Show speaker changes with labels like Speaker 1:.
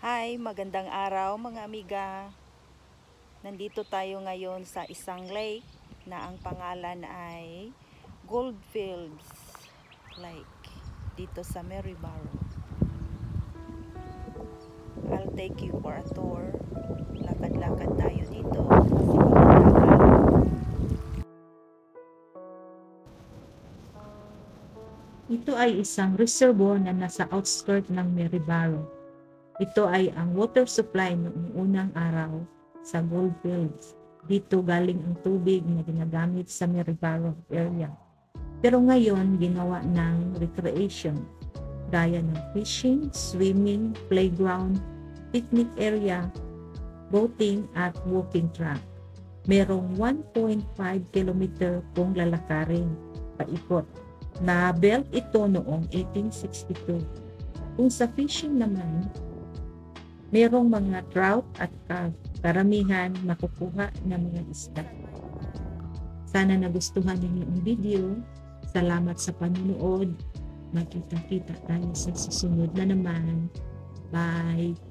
Speaker 1: Hi, magandang araw mga amiga. Nandito tayo ngayon sa isang lake na ang pangalan ay Goldfields Lake dito sa Maryborough. I'll take you for a tour. Lakad-lakad tayo dito kasi magandang araw.
Speaker 2: Ito ay isang reservoir na nasa outskirt ng Maryborough. Ito ay ang water supply noong unang araw sa Goldfields. Dito galing ang tubig na ginagamit sa Maryborough area. Pero ngayon, ginawa ng recreation, gaya ng fishing, swimming, playground, picnic area, boating at walking track. Merong 1.5 kilometer kung lalakarin paikot. Na-built ito noong 1862. Kung sa fishing naman, merong mga trout at carp, karamihan makukuha ng mga isda. Sana nagustuhan ninyo ang video. Salamat sa panunood. Magkita-kita tayo sa susunod na naman. Bye!